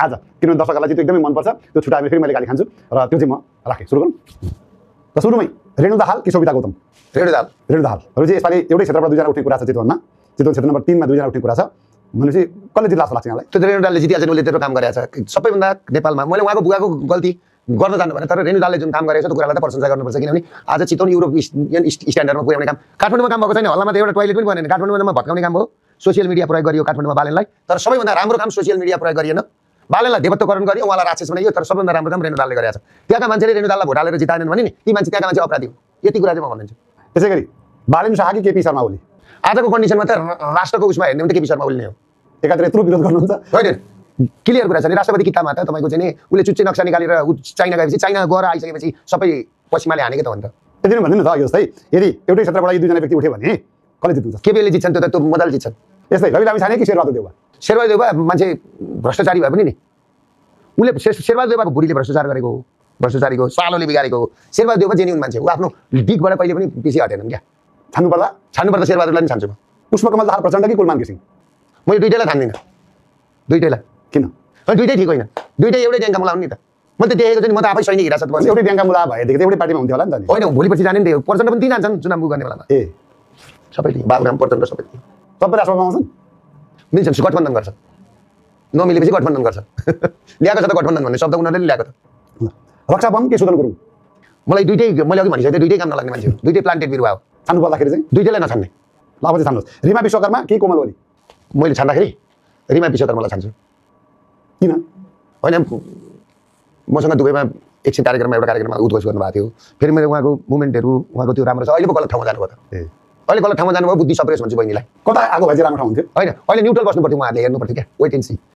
आज किनभने दर्शकहरूलाई चाहिँ त्यो एकदमै मनपर्छ त्यो छुट्याएर फेरि मैले गाली खान्छु र त्यो चाहिँ म राखेँ सुरु गरौँ त सुरुमै रेणु दाहाल कि सविता गौतम रेणु दाहालहरू चाहिँ यसपालि एउटै क्षेत्रबाट दुईजना उठ्ने कुरा छ चितवनमा चितवन क्षेत्र नम्बर 3 मा दुईजना उठ्ने कुरा छ भनेपछि कसले जित्ला जस्तो लाग्छ यहाँलाई त्यो रेणु दाहालले जितिहाल्छ उसले त्यत्रो काम गरेछ सबैभन्दा नेपालमा मैले उहाँको बुवाको गल्ती गर्न जान्नु भने तर रेणु दाहालले जुन काम गरेछ त्यो कुरालाई त प्रशंसा गर्नुपर्छ किनभने आज चितवन युरोपियन स्ट्यान्डर्डमा पुर्याउने काम काठमाडौँमा काम भएको छैन हल्लामा त एउटा टोयलेट पनि बनेन काठमाडौँमा भत्काउने काम हो सोसियल मिडिया प्रयोग गरियो काठमाडौँमा बालनलाई तर सबैभन्दा राम्रो काम सोसियल मिडिया प्रयोग गरिएन बालनलाई देवत्वकरण गरियो उहाँलाई राक्षस बनाइयो तर सबैभन्दा राम्रो काम रेणु दाहालले गरेछ त्यहाँका मान्छेले रेणु दाहाललाई भोट हालेर जिताएनन् भने नि ती मान्छे त्यहाँका मान्छे अपराधी हो यति कुरा चाहिँ म भन्छु त्यसै गरी बालेन शाह कि केपी शर्मा ओली आजको कन्डिसनमा त राष्ट्रको उसमा हेर्ने भने केपी शर्मा ओली नै हो एकातिर यत्रो विरोध गर्नुहुन्छ होइन क्लियर कुरा छ नि राष्ट्रपति किताबमा त तपाईँको चाहिँ नि उसले चुच्चे नक्सा निकालेर चाइना गएपछि चाइना गएर आइसकेपछि सबै पश्चिमाले हानेको त हो नि त यति नै भन्नु न त जस्तै यदि एउटै क्षेत्रबाट यी दुईजना व्यक्ति उठ्यो भने कसले जित्छ केपीले जित्छन् त्यो त त्यो मजाले जित्छन् यस्तै रवि लामिछाने कि शेरबहादुर देउवा शेरबहादुर देउवा मान्छे भ्रष्टाचारी भए पनि नि उसले शेरबहादुर देउवाको बुढीले भ्रष्टाचार गरेको हो भ्रष्टाचारीको सालोले बिगारेको हो शेरबहादुर देउवा जेन्युन मान्छे हो आफ्नो डिगबाट कहिले पनि पछि हटेनन् क्या छान्नुपर्दा शेरबहादुरलाई पनि छान्छु म पुष्पकमल दाहाल प्रचण्ड कि कुलमान घिसिङ मैले दुइटैलाई ठान्दिनँ दुइटैलाई किन दुइटै ठिक होइन दुइटै एउटै ड्याङ्का मुलाउने नि त म त देखेको छु नि म त आफै सैनिक हिरासत बस्छु एउटै ड्याङ्का मुला भएदेखि त एउटै पार्टीमा हुन्थ्यो होला नि त नि होइन भोलिपछि जाने नि त्यो प्रचण्ड पनि तीन हान्छन् चुनाव गर्ने बेलामा ए सबै बाबुराम प्रचण्ड सबै सबै राष्ट्रमा आउँछन् मिल्छन् गठबन्धन गर्छ नमिलेपछि गठबन्धन गर्छ ल्याएको छ त गठबन्धन भन्ने शब्द उनीहरूले ल्याएको त रक्षा बम के सुदन गुरुङ मलाई दुइटै मैले अघि भनिसकेँ दुइटै काम नलाग्ने मान्छे हो दुइटै प्लान्टेड बिरुवा हो छान्नु पर्दाखेरि चाहिँ दुइटैलाई नछान्ने ल अब चाहिँ छान्नुहोस् रिमा विश्वकर्मा कि कोमल ओली मैले छान्दाखेरि रिमा विश्वकर्मालाई छान्छु किन होइन मसँग दुबईमा एकछिन कार्यक्रममा एउटा कार्यक्रममा उद्घोष गर्नुभएको थियो फेरि मैले उहाँको मुभमेन्टहरू उहाँको त्यो राम्रो छ अहिले पो गलत ठाउँमा जानुभयो त अहिले गलत ठाउँमा जानुभयो बुद्धि सप्रेस भन्छु बहिनीलाई कता आएको भए चाहिँ राम्रो ठाउँ हुन्थ्यो होइन अहिले न्युट्रल बस्नु पर्थ्यो उहाँहरूले हेर्नु पर्थ्यो क्या वेट एन्ड सी